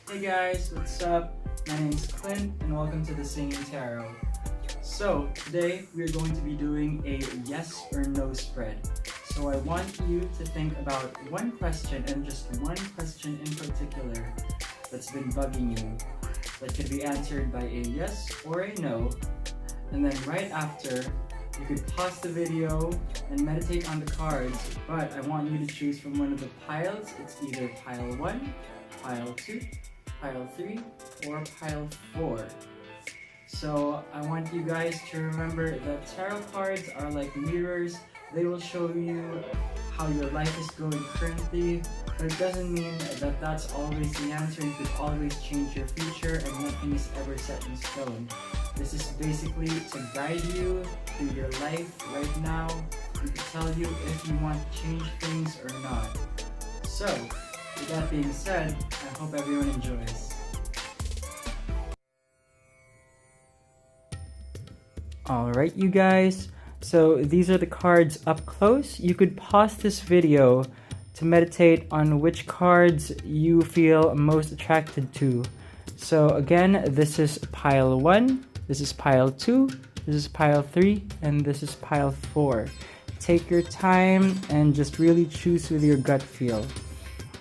Hey guys, what's up? My name is Clint and welcome to the Singing Tarot. So today we're going to be doing a yes or no spread. So I want you to think about one question and just one question in particular that's been bugging you that could be answered by a yes or a no. And then right after, you could pause the video and meditate on the cards, but I want you to choose from one of the piles. It's either pile 1, pile 2, pile 3, or pile 4. So I want you guys to remember that tarot cards are like mirrors. They will show you how your life is going currently, but it doesn't mean that that's always the answer. You could always change your future and nothing is ever set in stone. This is basically to guide you through your life right now and to tell you if you want to change things or not. So, with that being said, I hope everyone enjoys. Alright you guys, so these are the cards up close. You could pause this video to meditate on which cards you feel most attracted to. So again, this is pile 1, this is pile 2, this is pile 3, and this is pile 4. Take your time and just really choose with your gut feel.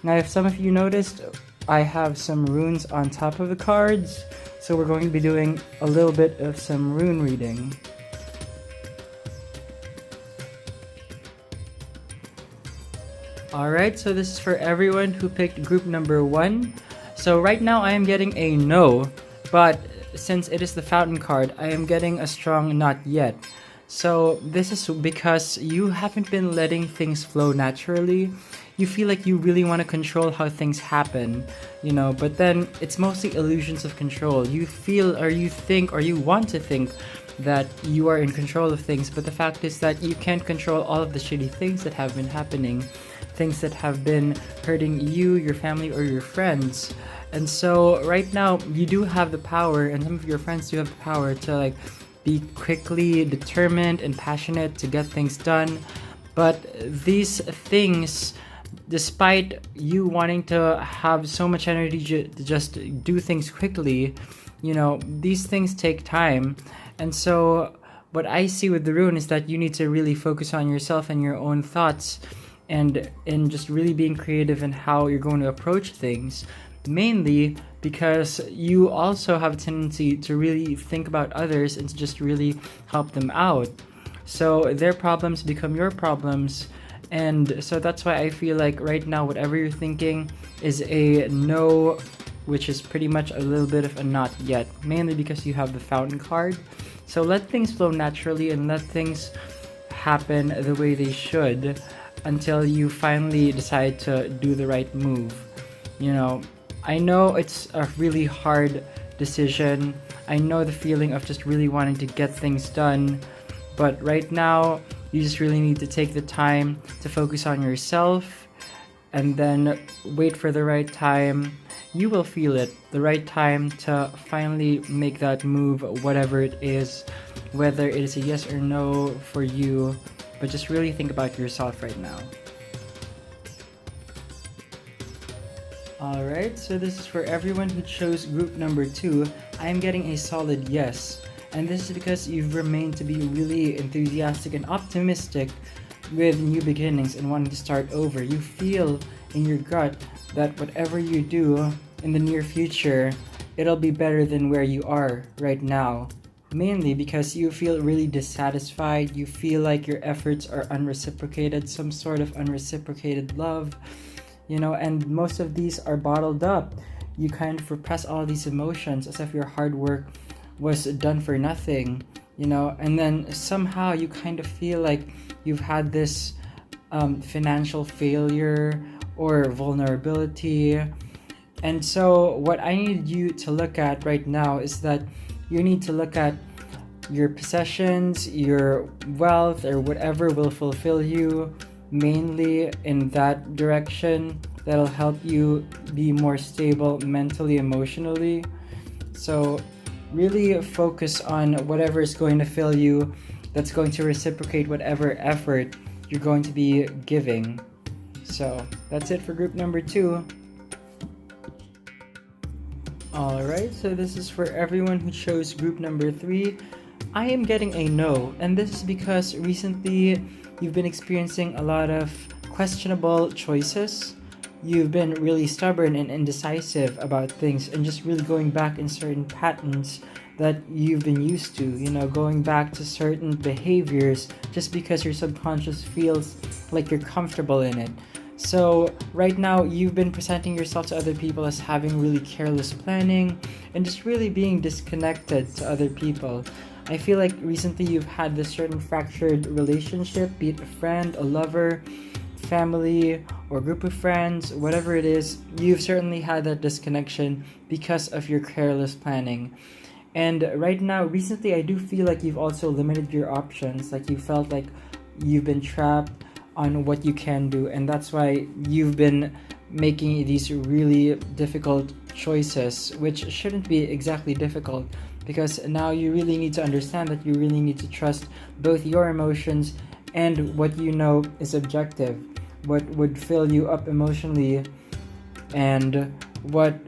Now if some of you noticed, I have some runes on top of the cards, so we're going to be doing a little bit of some rune reading. Alright, so this is for everyone who picked group number 1. So right now I am getting a no, but since it is the fountain card, I am getting a strong not yet. So this is because you haven't been letting things flow naturally. You feel like you really want to control how things happen, but then it's mostly illusions of control. You feel or you think or you want to think that you are in control of things, but the fact is that you can't control all of the shitty things that have been happening, things that have been hurting you, your family, or your friends. And so right now you do have the power, and some of your friends do have the power to be quickly determined and passionate to get things done. But these things, despite you wanting to have so much energy to just do things quickly, these things take time. And so what I see with the rune is that you need to really focus on yourself and your own thoughts and just really being creative in how you're going to approach things. Mainly because you also have a tendency to really think about others and to just really help them out. So their problems become your problems. And so that's why I feel like right now whatever you're thinking is a no, which is pretty much a little bit of a not yet. Mainly because you have the fountain card. So let things flow naturally and let things happen the way they should until you finally decide to do the right move. I know it's a really hard decision. I know the feeling of just really wanting to get things done. But right now, you just really need to take the time to focus on yourself and then wait for the right time. You will feel it, the right time to finally make that move, whatever it is, whether it is a yes or no for you. But just really think about yourself right now. Alright, so this is for everyone who chose group number 2. I am getting a solid yes. And this is because you've remained to be really enthusiastic and optimistic with new beginnings and wanting to start over. You feel in your gut that whatever you do in the near future, it'll be better than where you are right now. Mainly because you feel really dissatisfied, you feel like your efforts are unreciprocated, some sort of unreciprocated love, and most of these are bottled up. You kind of repress all these emotions as if your hard work was done for nothing, and then somehow you kind of feel like you've had this financial failure or vulnerability. And so what I need you to look at right now is that you need to look at your possessions, your wealth, or whatever will fulfill you, mainly in that direction that'll help you be more stable mentally, emotionally. So really focus on whatever is going to fill you, that's going to reciprocate whatever effort you're going to be giving. So that's it for group number 2. Alright, so this is for everyone who chose group number 3. I am getting a no, and this is because recently you've been experiencing a lot of questionable choices. You've been really stubborn and indecisive about things, and just really going back in certain patterns that you've been used to, going back to certain behaviors just because your subconscious feels like you're comfortable in it. So right now you've been presenting yourself to other people as having really careless planning and just really being disconnected to other people. I feel like recently you've had this certain fractured relationship, be it a friend, a lover, family, or group of friends, whatever it is. You've certainly had that disconnection because of your careless planning. And right now, recently, I do feel like you've also limited your options. Like you felt like you've been trapped on what you can do, and that's why you've been making these really difficult choices, which shouldn't be exactly difficult, because now you really need to understand that you really need to trust both your emotions and what you know is objective, what would fill you up emotionally. And what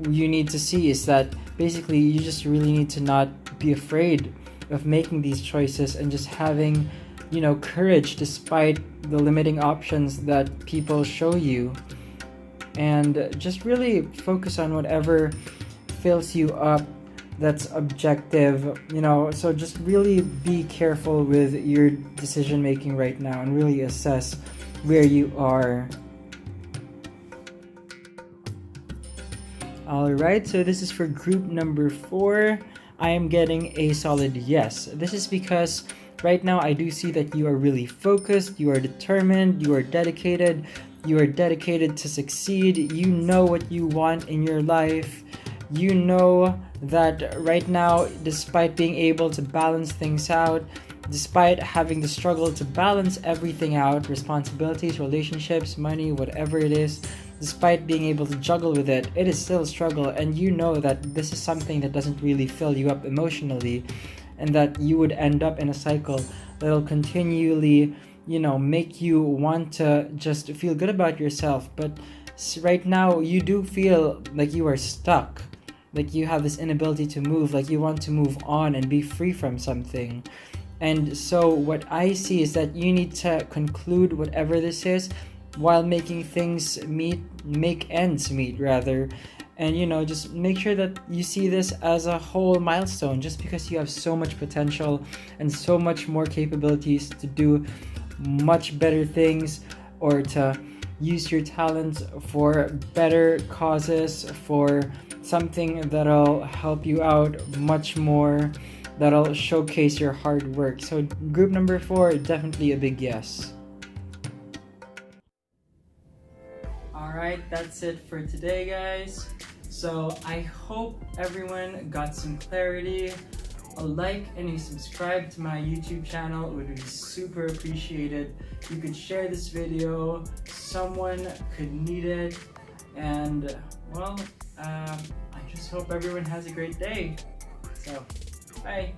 you need to see is that basically you just really need to not be afraid of making these choices and just having courage despite the limiting options that people show you, and just really focus on whatever fills you up that's objective. So just really be careful with your decision making right now and really assess where you are. Alright, so this is for group number 4. I am getting a solid yes. This is because right now I do see that you are really focused, you are determined, you are dedicated to succeed. You know what you want in your life. You know that right now, despite being able to balance things out, despite having the struggle to balance everything out, responsibilities, relationships, money, whatever it is, despite being able to juggle with it, it is still a struggle, and you know that this is something that doesn't really fill you up emotionally, and that you would end up in a cycle that'll continually, make you want to just feel good about yourself. But right now, you do feel like you are stuck, like you have this inability to move, like you want to move on and be free from something. And so what I see is that you need to conclude whatever this is while making things make ends meet rather. And just make sure that you see this as a whole milestone, just because you have so much potential and so much more capabilities to do much better things, or to use your talents for better causes, for something that'll help you out much more, that'll showcase your hard work. So group number 4, definitely a big yes. Alright, that's it for today, guys. So I hope everyone got some clarity. A like and a subscribe to my YouTube channel would be super appreciated. You could share this video, someone could need it, and well, I just hope everyone has a great day. So, bye!